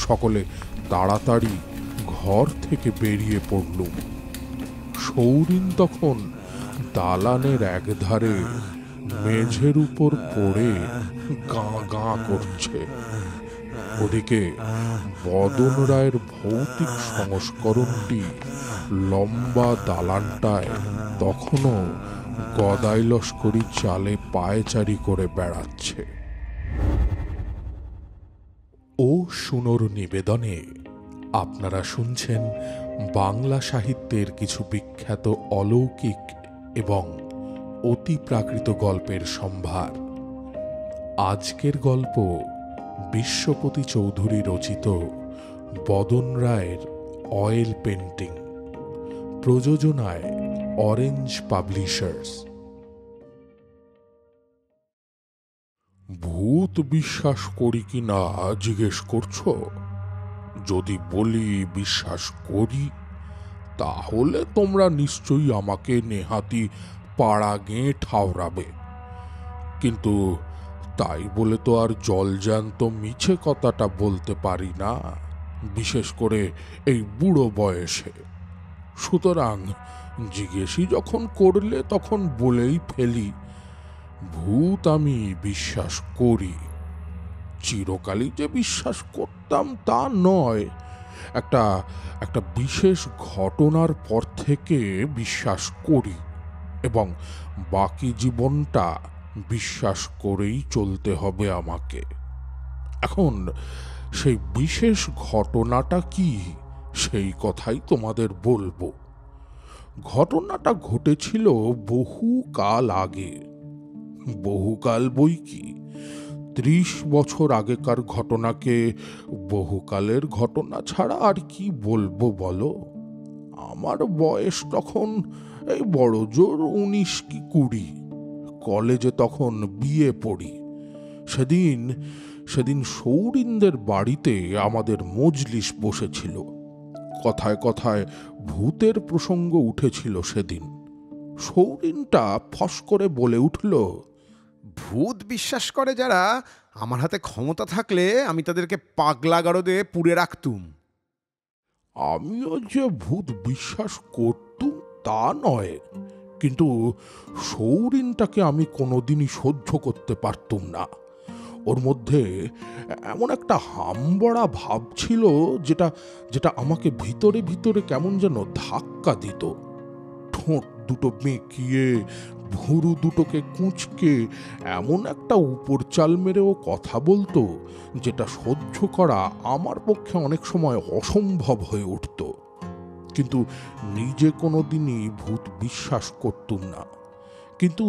সকলে তাড়াতাড়ি ঘর থেকে বেরিয়ে পড়লুম। সৌরিন তখন দালানের একধারে মেঝের উপর পড়ে গাঁ গাঁ করছে। ওদিকে বদন রায়ের ভৌতিক সংস্করণটি লম্বা দালানটায় তখনও গদাই লস্করি চালে পায়চারি করে বেড়াচ্ছে। ও শুনোর নিবেদনে আপনারা শুনছেন বাংলা সাহিত্যের কিছু বিখ্যাত অলৌকিক এবং অতি প্রাকৃত গল্পের সম্ভার। আজকের গল্প বিশ্বপতি চৌধুরী রচিত বদন রায়ের অয়েল পেন্টিং, প্রযোজনায় অরেঞ্জ পাবলিশার্স। ভূত বিশ্বাস করি কি না জিজ্ঞেস করছো? যদি বলি বিশ্বাস করি, তাহলে তোমরা নিশ্চয়ই আমাকে নেহাতি পাড়া গেঁ ঠাওরাবে। কিন্তু তাই বলে তো আর জলজ্যান্ত মিছে কথাটা বলতে পারি না, বিশেষ করে এই বুড়ো বয়সে। সুতরাং জিজ্ঞেসই যখন করলে তখন বলেই ফেলি, ভূত আমি বিশ্বাস করি। চিরকালই যে বিশ্বাস করতাম তা নয়, একটা বিশেষ ঘটনার পর থেকে বিশ্বাস করি এবং বাকি জীবনটা বিশ্বাস করেই চলতে হবে আমাকে। এখন সেই বিশেষ ঘটনাটা কি, সেই কথাই তোমাদের বলবো। ঘটনাটা ঘটেছিল বহুকাল আগে। বহুকাল বই কি, 30 বছর আগেকার ঘটনাকে বহুকালের ঘটনা ছাড়া আর কি বলবো বলো? আমার বয়স তখন এই বড় জোর 19 কি 20। কলেজে তখন বিয়ে পড়ি। সেদিন সৌরিনদের বাড়িতে আমাদের মজলিস বসেছিল। কথায় কথায় ভূতের প্রসঙ্গ উঠেছিল সেদিন। সৌরিনটা ফস করে বলে উঠল, ভূত বিশ্বাস করে যারা, আমার হাতে ক্ষমতা থাকলে আমি তাদেরকে পাগলা গারদে পুড়ে রাখতুম। আমিও যে ভূত বিশ্বাস করতুম তা নয়, কিন্তু সৌরিনটাকে আমি কোনোদিনই সহ্য করতে পারতুম না। ওর মধ্যে এমন একটা হামবড়া ভাব ছিল যেটা আমাকে ভিতরে ভিতরে কেমন যেন ধাক্কা দিত। ঠোঁট দুটো বেঁকিয়ে, ভুরু দুটোকে কুঁচকে এমন একটা উপর চাল মেরেও কথা বলতো, যেটা সহ্য করা আমার পক্ষে অনেক সময় অসম্ভব হয়ে উঠত। কিন্তু নিজে কোনোদিনই ভূত বিশ্বাস করতুম না। কিন্তু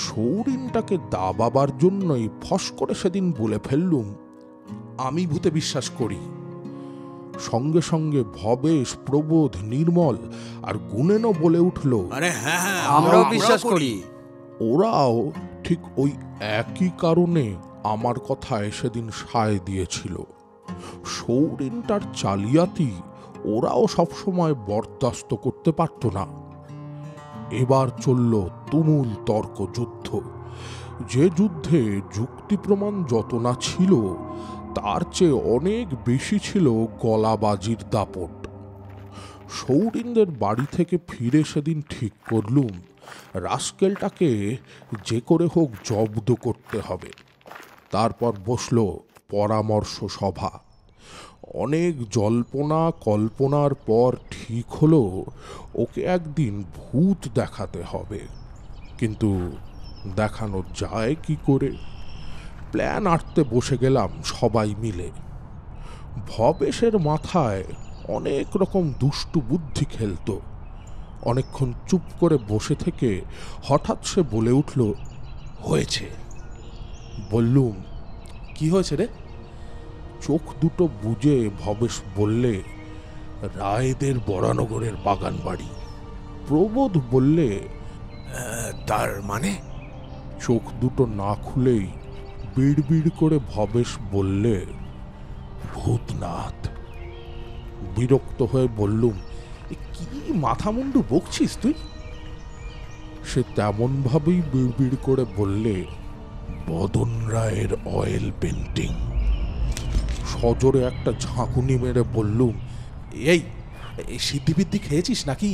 সৌরিনটাকে দাবাবার জন্যই ফস করে সেদিন বলে ফেললুম, আমি ভূতে বিশ্বাস করি। সঙ্গে সঙ্গে ভবেশ, প্রবোধ, নির্মল আর গুণেনও বলে উঠল, আরে হ্যাঁ, আমরাও বিশ্বাস করি। ওরাও ঠিক ওই একই কারণে আমার কথায় সেদিন সায় দিয়েছিল। সৌরিনটার চালিয়াতি ওরাও সবসময় বরদাস্ত করতে পারত না। এবার চলল তুমুল তর্ক যুদ্ধ। যে যুদ্ধে যুক্তি প্রমাণ যত না ছিল, তার চেয়ে অনেক বেশি ছিল গলাবাজির দাপট। সৌরিনদের বাড়ি থেকে ফিরে সেদিন ঠিক করলুম, রাস্কেলটাকে যে করে হোক জব্দ করতে হবে। তারপর বসল পরামর্শ সভা। অনেক জল্পনা কল্পনার পর ঠিক হলো ওকে একদিন ভূত দেখাতে হবে। কিন্তু দেখানো যায় কি করে? প্ল্যান আঁটতে বসে গেলাম সবাই মিলে। ভবেশের মাথায় অনেক রকম দুষ্টু বুদ্ধি খেলত। অনেকক্ষণ চুপ করে বসে থেকে হঠাৎ সে বলে উঠল, হয়েছে। বললুম, কি হয়েছে রে? চোখ দুটো বুজে ভবেশ বললে, রায়দের বরানগরের বাগান বাড়ি। প্রবোধ বললে, তার মানে? চোখ দুটো না খুলেই বিড়বিড় করে ভবেশ বললে, ভূতনাথ। বিরক্ত হয়ে বললুম, কি মাথা মুন্ডু বকছিস তুই? সে তেমন ভাবেই বিড়বিড় করে বললে, বদন রায়ের অয়েল পেন্টিং। সজোরে একটা ঝাঁকুনি মেরে বললুম, এই সিদ্ধিবিদ্যি খেয়েছিস নাকি?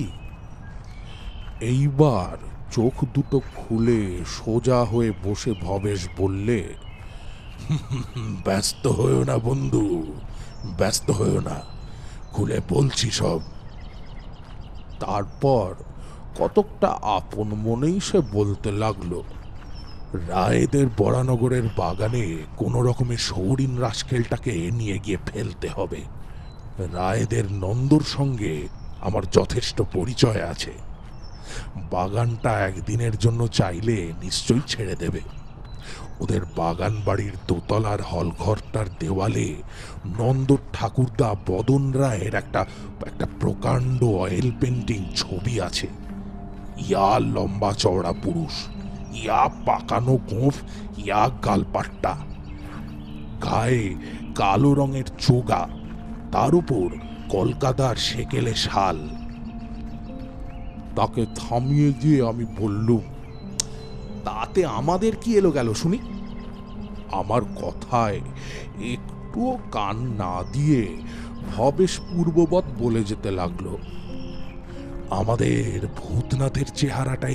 এইবার চোখ দুটো খুলে সোজা হয়ে বসে ভবেশ বললে, ব্যস্ত হয়েও না বন্ধু, ব্যস্ত হয়েও না, খুলে বলছি সব। তারপর কতকটা আপন মনেই সে বলতে লাগলো, রায়েদের বরানগরের বাগানে কোনো রকমের সৌরিন রাস্কেলটাকে নিয়ে গিয়ে ফেলতে হবে। রায়েদের নন্দর সঙ্গে আমার যথেষ্ট পরিচয় আছে। বাগানটা একদিনের জন্য চাইলে নিশ্চয়ই ছেড়ে দেবে। ওদের বাগান বাড়ির দোতলার হলঘরটার দেওয়ালে নন্দর ঠাকুরদা বদন রায়ের একটা প্রকাণ্ড অয়েল পেন্টিং ছবি আছে। ইয়া লম্বা চওড়া পুরুষ, ইয়া পাকানো গোঁফ, ইয়া গালপাট্টা, গায়ে কালো রঙের চোগা, তার উপর কলকাতার সেকেলে শাল। তাকে থামিয়ে দিয়ে আমি বললুম, তাতে আমাদের কি এলো গেল শুনি? আমার কথায় একটুও কান না দিয়ে ভবেশ পূর্ববৎ বলে যেতে লাগলো, আমাদের ভূতনাথের চেহারাটা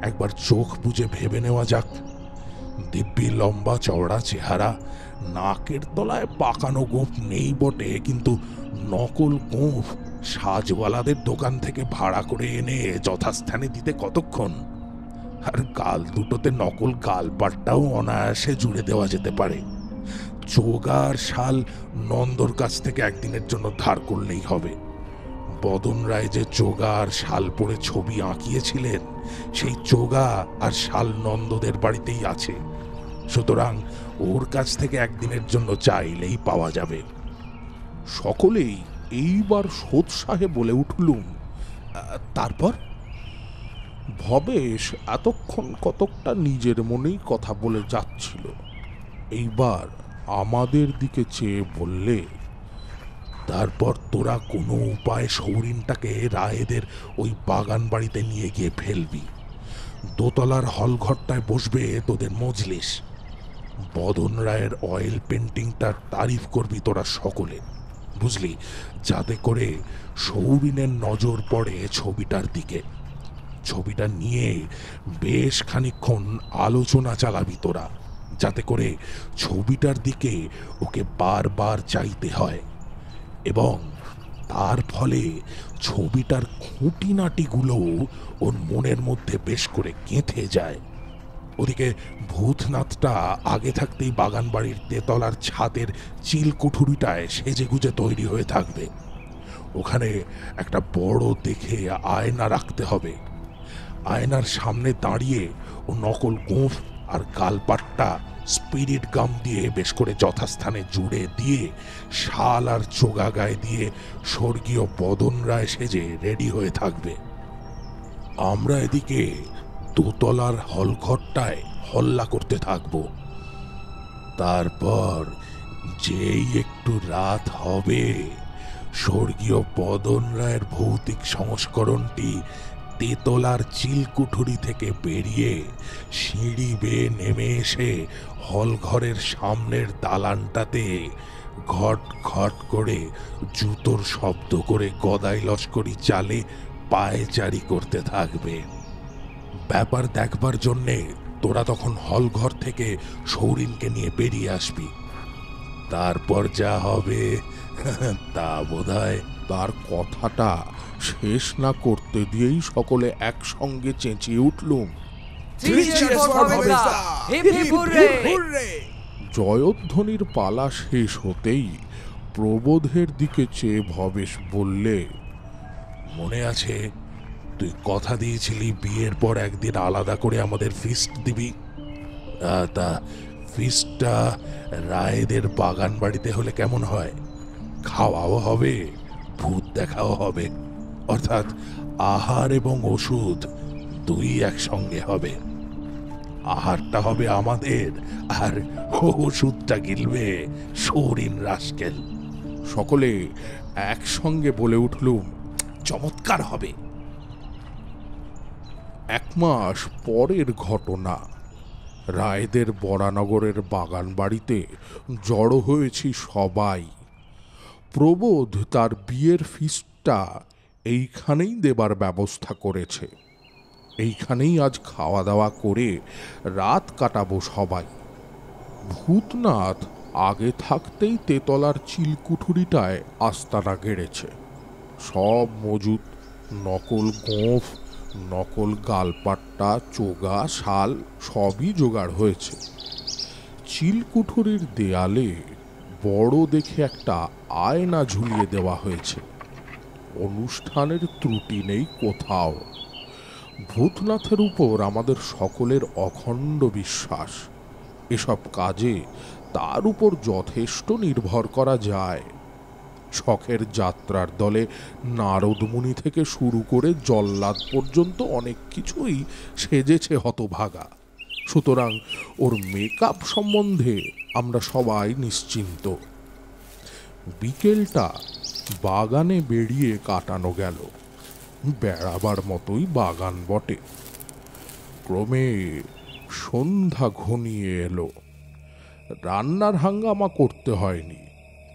একবার চোখ বুজে ভেবে নেওয়া যাক। দিব্যি লম্বা চওড়া চেহারা, নাকের তলায় পাকানো গোঁফ নেই বটে, কিন্তু নকল গোঁফ সাজওয়ালাদের দোকান থেকে ভাড়া করে এনে যথাস্থানে দিতে কতক্ষণ? আর গাল দুটোতে নকল গালপাটটাও অনায়াসে জুড়ে দেওয়া যেতে পারে। চোগার শাল নন্দর কাছ থেকে একদিনের জন্য ধার করলেই হবে। বদন রায় যে চোগা আর শাল পরে ছবি আঁকিয়েছিলেন, সেই চোগা আর শাল নন্দদের বাড়িতেই আছে। সুতরাং ওর কাছ থেকে একদিনের জন্য চাইলেই পাওয়া যাবে। সকলেই এইবার সোৎসাহে বলে উঠলুম, তারপর? ভবেশ এতক্ষণ কতকটা নিজের মনেই কথা বলে যাচ্ছিল, এইবার আমাদের দিকে চেয়ে বললে, তারপর তোরা কোনো উপায় সৌরিনটাকে রায়েদের ওই বাগান বাড়িতে নিয়ে গিয়ে ফেলবি। দোতলার হলঘরটায় বসবে তোদের মজলিস। বদন রায়ের অয়েল পেন্টিংটার তারিফ করবি তোরা সকলে, বুঝলি, যাতে করে সৌরিনের নজর পড়ে ছবিটার দিকে। ছবিটা নিয়ে বেশ খানিকক্ষণ আলোচনা চালাবি তোরা, যাতে করে ছবিটার দিকে ওকে বারবার চাইতে হয় এবং তার ফলে ছবিটার খুঁটিনাটিগুলো ওর মনের মধ্যে বেশ করে গেঁথে যায়। ওদিকে ভূতনাথটা আগে থাকতেই বাগান বাড়ির তেতলার ছাদের চিলকুঠুরিটায় সেজে গুজে তৈরি হয়ে থাকবে। ওখানে একটা বড় দেখে আয়না রাখতে হবে। আয়নার সামনে দাঁড়িয়ে ও নকল গোঁফ আর গালপাট্টা স্পিরিট গাম দিয়ে বেশ করে যথাস্থানে জুড়ে দিয়ে শাল আর চোগা গায়ে দিয়ে স্বর্গীয় বদন রায় সেজে রেডি হয়ে থাকবে। আমরা এদিকে দোতলার হলঘরটায় হল্লা করতে থাকবো। তারপর যেই একটু রাত হবে, স্বর্গীয় বদন রায়ের ভৌতিক সংস্করণটি তেতলার চিলকুঠুরি থেকে বেরিয়ে সিঁড়ি বেয়ে নেমে এসে হলঘরের সামনের দালানটাতে ঘট ঘট করে জুতোর শব্দ করে গদাই লস্করি চালে পায়চারি করতে থাকবে। ব্যাপার দেখবার জন্যে তোরা তখন হলঘর থেকে সৌরিনকে নিয়ে বেরিয়ে আসবি। তারপর যা হবে তা বোধহয়। তার কথাটা শেষ না করতে দিয়েই সকলে একসঙ্গে চেঁচিয়ে উঠলুম, জয়ধ্বনির পালা শেষ হতেই প্রবোধের দিকে চেয়ে ভবেশ বললে, মনে আছে তুই কথা দিয়েছিলি বিয়ের পর একদিন আলাদা করে আমাদের ফিস্ট দিবি? তা ফিস্টটা রায়েদের বাগান বাড়িতে হলে কেমন হয়? খাওয়াও হবে, ভূত দেখাও হবে, অর্থাৎ আহার এবং ওষুধ দুই একসঙ্গে হবে। আহারটা হবে আমাদের আর ওষুধটা গিলবে সৌরিন রাস্কেল। সকলে একসঙ্গে বলে উঠলুম, চমৎকার হবে। 1 মাস পরের ঘটনা। রায়দের বরানগরের বাগান বাড়িতে জড়ো হয়েছি সবাই। প্রবোধ তার বিয়ের ফিস্টটা এইখানেই দেবার ব্যবস্থা করেছে। এইখানেই আজ খাওয়া দাওয়া করে রাত কাটাবো সবাই। ভূতনাথ আগে থাকতেই তেতলার চিলকুঠুরিটায় আস্তানা গেড়েছে। সব মজুত, নকল গোঁফ, নকল গালপাট্টা, চোগা, শাল সবই জোগাড় হয়েছে। চিলকুঠুরির দেয়ালে বড় দেখে একটা আয়না ঝুলিয়ে দেওয়া হয়েছে। অনুষ্ঠানের ত্রুটি নেই কোথাও। ভূতনাথের উপর আমাদের সকলের অখণ্ড বিশ্বাস। এসব কাজে তার উপর যথেষ্ট নির্ভর করা যায়। শখের যাত্রার দলে নারদমুনি থেকে শুরু করে জল্লাদ পর্যন্ত অনেক কিছুই সেজেছে হতভাগা। সুতরাং ওর মেকআপ সম্বন্ধে আমরা সবাই নিশ্চিন্ত। বিকেলটা বাগানে বেরিয়ে কাটানো গেল। বেড়াবার মতোই বাগান বটে। ক্রমে সন্ধ্যা ঘনিয়ে এলো। রান্নার হাঙ্গামা করতে হয়নি।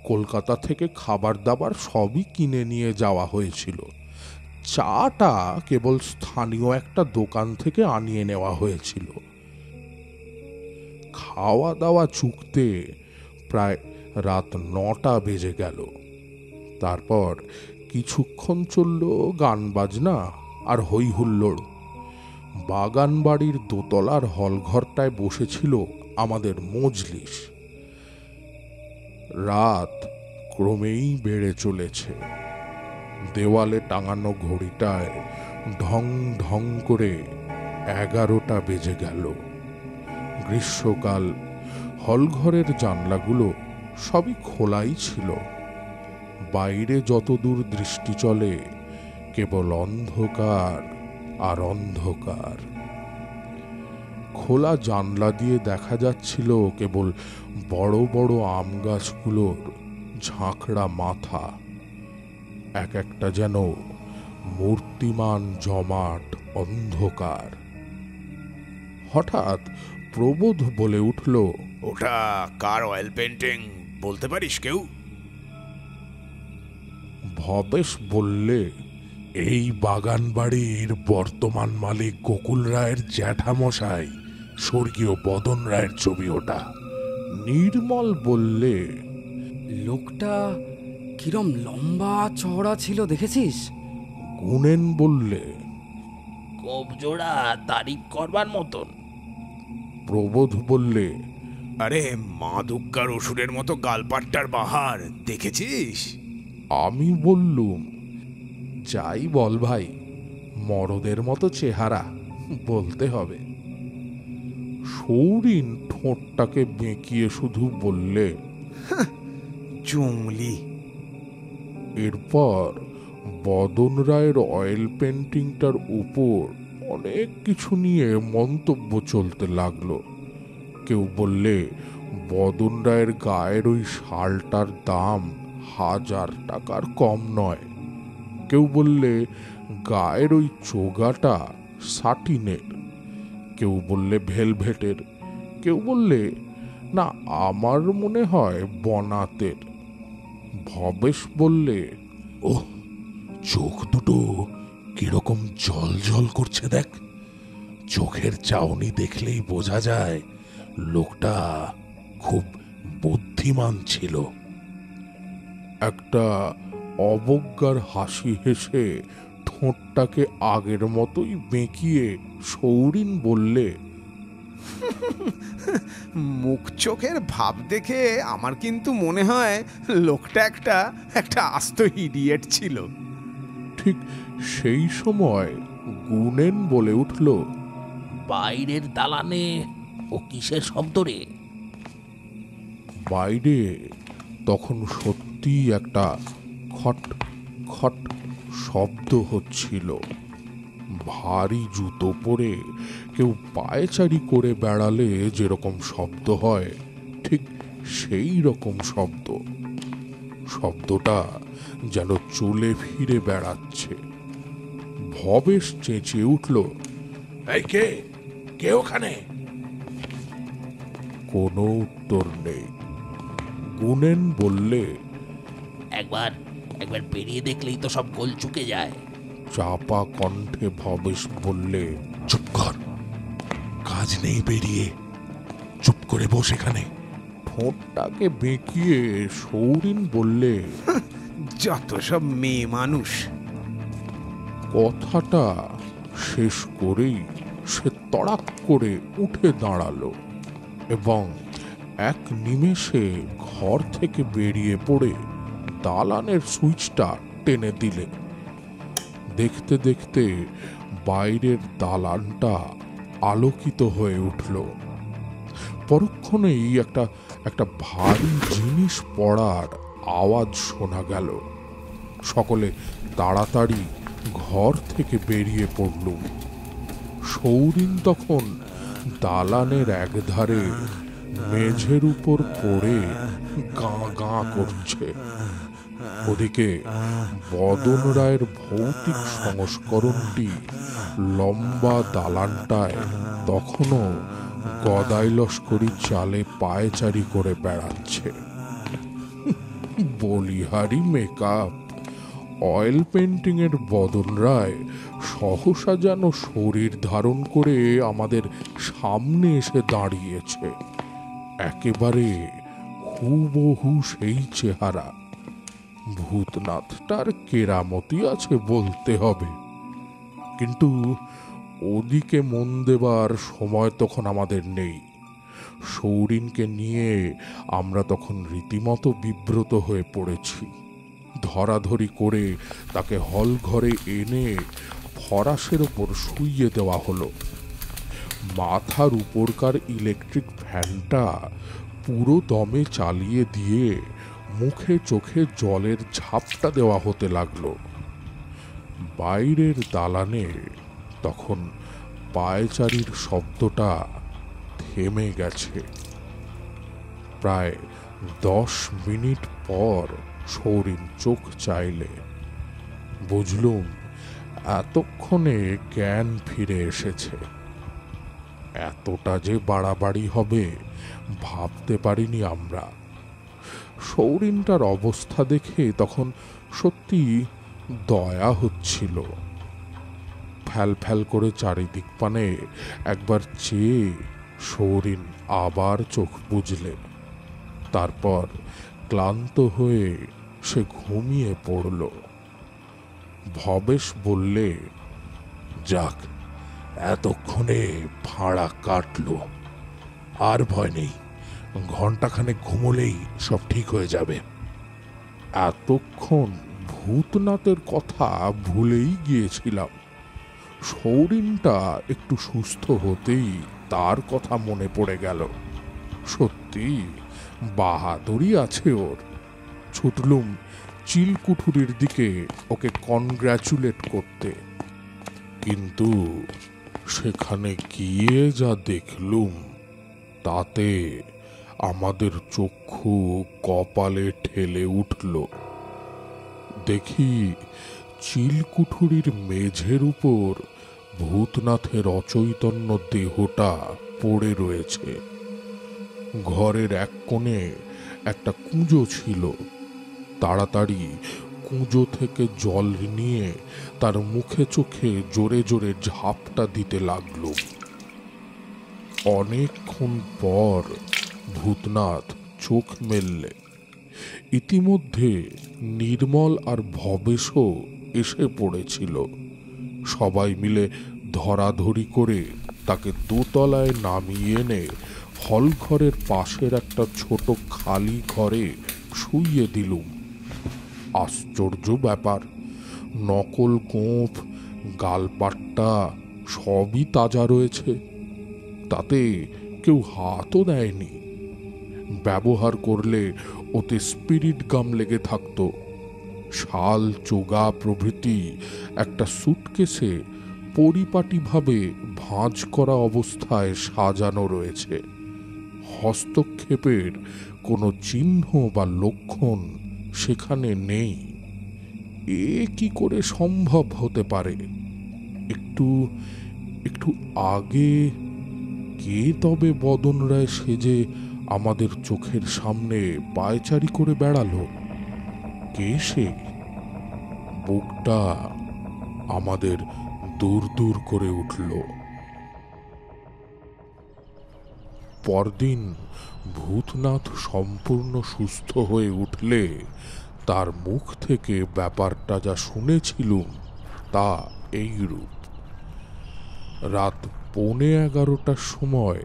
কলকাতা থেকে খাবার দাবার সবই কিনে নিয়ে যাওয়া হয়েছিল। চাটা কেবল স্থানীয় একটা দোকান থেকে আনিয়ে নেওয়া হয়েছিল। খাওয়া দাওয়া চুকতে প্রায় রাত 9টা বেজে গেল। তারপর কিছুক্ষণ চলল গান বাজনা আর হই হুল্লোড়। বাগান বাড়ির দোতলার হলঘরটায় বসেছিল আমাদের মজলিস। রাত ক্রমেই বেড়ে চলেছে। দেওয়ালে টাঙানো ঘড়িটায় ঢং ঢং করে 11টা বেজে গেল। গ্রীষ্মকাল। হলঘরের জানলাগুলো সবই খোলাই ছিল। বাইরে যতদূর দৃষ্টি চলে কেবল অন্ধকার আর অন্ধকার। খোলা জানলা দিয়ে দেখা যাচ্ছিল কেবল বড় বড় আম গাছগুলোর ঝাঁকড়া মাথা। এক একটা যেন মূর্তিমান জমাট অন্ধকার। হঠাৎ প্রবোধ বলে উঠল, ওটা কার অয়েল পেন্টিং বলতে পারিস কেউ? ভবেশ বললে, এই বাগান বাড়ির বর্তমান মালিক গোকুল রায়ের জ্যাঠামশাই স্বর্গীয় বদন রায়ের ছবি ওটা। নির্মল বললে, লোকটা কিরম লম্বা চওড়া ছিল দেখেছিস? গুণেন বললে, কবজোড়া তারিফ করবার মতন। প্রবোধ বললে, আরে মা দুর্গার অসুরের মতো গালপাট্টার বাহার দেখেছিস? আমি বললুম, যাই বল ভাই, মরদের মতো চেহারা বলতে হবে। সৌরিন ঠোঁটটাকে বেঁকিয়ে শুধু বললে, জংলি। এরপর বদন রায়ের অয়েল পেন্টিংটার উপর অনেক কিছু নিয়ে মন্তব্য চলতে লাগলো। কেউ বললে বদন রায়ের গায়ের ওই শালটার দাম 1000 টাকার কম নয়। কেউ বললে গায়ের ওই চোগাটা সাটিনের। কেউ বললে ভেলভেটের। কেউ বললে না, আমার মনে হয় বনাতের। ভবেশ বললে, ওহ, চোখ দুটো কিরকম জল জল করছে দেখ। চোখের চাউনি দেখলেই বোঝা যায় লোকটা খুব বুদ্ধিমান ছিল। একটা অবজ্ঞার হাসি হেসে ঠোঁটটাকে আগের মতোই বেঁকিয়ে সৌরিন বললে, মুখ চোখের ভাব দেখে আমার কিন্তু মনে হয় লোকটা একটা আস্ত ইডিয়েট ছিল। ঠিক সেই সময় গুণেন বলে উঠল, বাইরের দালানে ও কিসের শব্দ রে? বাইরে তখন সত্যি একটা খট খট শব্দ হচ্ছিল। ভারী জুতো পরে কেউ পায়চারি করে বেড়ালে যেরকম শব্দ হয়, ঠিক সেই রকম শব্দ। শব্দটা যেন চলে ফিরে বেড়াচ্ছে। ভবেশ চেঁচিয়ে উঠল, এই কে কে ওখানে? কোনো উত্তর নেই। গুনেন বললে, একবার একবার পেরিয়ে দেখলেই তো সব গোল চুকে যায়। চাপা কণ্ঠে ভবেশ বললে, চুপ কর, কাজ নেই বেরিয়ে, চুপ করে বস এখানে। ঠোঁটটাকে বেঁকিয়ে সৌরিন বললে, যত সব মেয়ে মানুষ। কথাটা শেষ করেই সে তড়াক করে উঠে দাঁড়ালো এবং এক নিমেষে ঘর থেকে বেরিয়ে পড়ে দালানের সুইচটা টেনে দিলে। দেখতে দেখতে বাইরের দালানটা আলোকিত হয়ে উঠল। পরক্ষণেই একটা ভারী জিনিস পড়ার আওয়াজ শোনা গেল। সকলে তাড়াতাড়ি ঘর থেকে বেরিয়ে পড়লুম। সৌরিন তখন দালানের একধারে মেঝের উপর পড়ে গাঁ গাঁ করছে। ওদিকে বদন রায়ের ভৌতিক সংস্করণটি লম্বা দালানটায় তখনও গদাই লস্করি চালে পায়চারি করে বেড়াচ্ছে। বলিহারি মেকআপ, অয়েল পেন্টিং এর বদন রায় সহসা যেন শরীর ধারণ করে আমাদের সামনে এসে দাঁড়িয়েছে। একেবারে হুবহু সেই চেহারা। ভূতনাথটার কেরামতি আছে বলতে হবে, কিন্তু ওদিকে মন দেবার সময় তখন আমাদের নেই। সৌরিনকে নিয়ে আমরা তখন রীতিমতো বিব্রত হয়ে পড়েছি। ধরাধরি করে তাকে হল ঘরে এনে ফরাসের ওপর শুইয়ে দেওয়া হলো। মাথার উপরকার ইলেকট্রিক ফ্যানটা পুরো দমে চালিয়ে দিয়ে মুখে চোখে জলের ঝাপটা দেওয়া হতে লাগলো। বাইরের দালানে তখন পায়চারির শব্দটা থেমে গেছে। প্রায় 10 মিনিট পর সৌরিন চোখ চাইলে। বুঝলুম এতক্ষণে জ্ঞান ফিরে এসেছে। এতটা যে বাড়াবাড়ি হবে ভাবতে পারিনি আমরা। সৌরিনটার অবস্থা দেখে তখন সত্যি দয়া হচ্ছিল। ফ্যাল ফ্যাল করে চারিদিক পানে একবার চেয়ে সৌরিন আবার চোখ বুঝলে। তারপর ক্লান্ত হয়ে সে ঘুমিয়ে পড়ল। ভবেশ বললে, যাক, এতক্ষণে ভাড়া কাটলো, আর ভয় নেই, ঘন্টাখানেক ঘুমোলেই সব ঠিক হয়ে যাবে। এতক্ষণ ভূতনাথের কথা ভুলেই গিয়েছিলাম। সৌরিনটা একটু সুস্থ হতেই তার কথা মনে পড়ে গেল। সত্যি বাহাদুরি আছে ওর। ছুটলুম চিলকুঠুরির দিকে ওকে কনগ্র্যাচুলেট করতে, কিন্তু সেখানে গিয়ে যা দেখলুম তাতে আমাদের চক্ষু কপালে ঠেলে উঠল। দেখি চিলকুঠুরির মেঝের উপর ভূতনাথের অচৈতন্য দেহটা পড়ে রয়েছে। ঘরের এক কোণে একটা কুঁজো ছিল। তাড়াতাড়ি কুঁজো থেকে জল নিয়ে তার মুখে চোখে জোরে জোরে ঝাপটা দিতে লাগল। অনেকক্ষণ পর ভূতনাথ চোখ মেললে। ইতিমধ্যে নির্মল আর ভবেশও এসে পড়েছিল। সবাই মিলে ধরাধরি করে তাকে দোতলায় নামিয়ে এনে হল ঘরের পাশের একটা ছোট খালি ঘরে শুইয়ে দিলুম। আশ্চর্য ব্যাপার, নকল গোঁফ, গালপাট্টা সবই তাজা রয়েছে। তাতে কেউ হাতও দেয়নি। ব্যবহার করলে ওতে স্পিরিট গাম লেগে থাকতো। শাল, চোগা প্রভৃতি একটা সুটকেসে পরিপাটিভাবে ভাঁজ করা অবস্থায় সাজানো রয়েছে। হস্তক্ষেপের কোনো চিহ্ন বা লক্ষণ সেখানে নেই। এ কি করে সম্ভব হতে পারে? একটু একটু আগে কে তবে বদন রায় সেজে আমাদের চোখের সামনে পায়চারি করে বেড়ালো? কে সে? বুকটা আমাদের দূর দূর করে উঠল। পরদিন ভূতনাথ সম্পূর্ণ সুস্থ হয়ে উঠলে তার মুখ থেকে ব্যাপারটা যা শুনেছিলুম তা এইরূপ। রাত 11:15টার সময়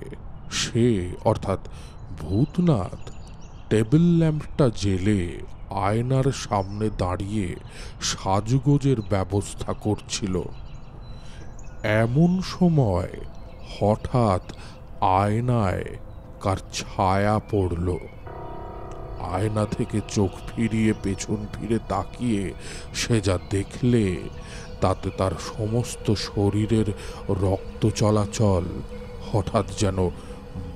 সে অর্থাৎ ভূতনাথ টেবিল ল্যাম্পটা জেলে আয়নার সামনে দাঁড়িয়ে সাজগোজের ব্যবস্থা করছিল। এমন সময় হঠাৎ আয়নায় কার ছায়া পড়ল। আয়না থেকে চোখ ফিরিয়ে পেছন ফিরে তাকিয়ে সে যা দেখলে তাতে তার সমস্ত শরীরের রক্ত চলাচল হঠাৎ যেন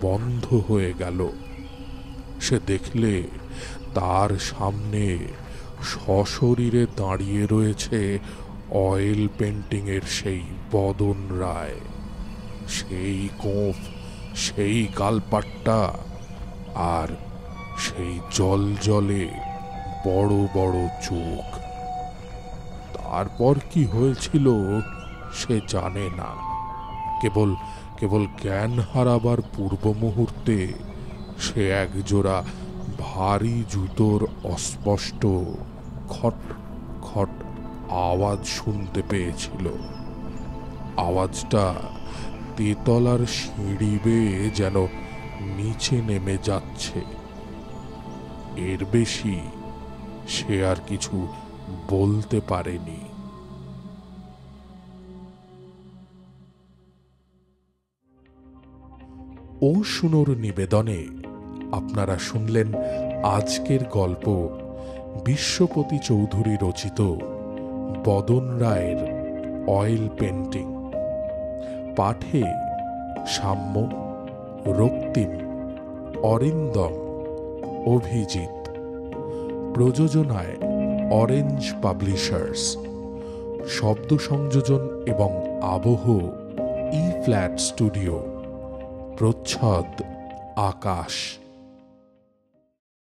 বন্ধ হয়ে গেল। সে দেখলে তার সামনে সশরীরে দাঁড়িয়ে রয়েছে অয়েল পেন্টিংয়ের সেই বদন রায়, সেই গোঁফ, সেই গালপাট্টা, আর সেই জলজলে বড় বড় চোখ। তারপর কি হয়েছিল সে জানে না। কেবল কেবল জ্ঞান হারাবার পূর্ব মুহূর্তে সে একজোড়া ভারী জুতোর অস্পষ্ট খট খট আওয়াজ শুনতে পেয়েছিল। আওয়াজটা তেতলার সিঁড়ি বেয়ে যেন নিচে নেমে যাচ্ছে। এর বেশি সে আর কিছু বলতে পারেনি। ও শুনোর নিবেদনে আপনারা শুনলেন আজকের গল্প বিশ্বপতি চৌধুরী রচিত বদন রায়ের অয়েল পেন্টিং। পাঠে সাম্য, রক্তিম, অরিন্দম, অভিজিৎ। প্রযোজনায় অরেঞ্জ পাবলিশার্স। শব্দ সংযোজন এবং আবহ ই ফ্ল্যাট স্টুডিও। প্রচ্ছদ আকাশ।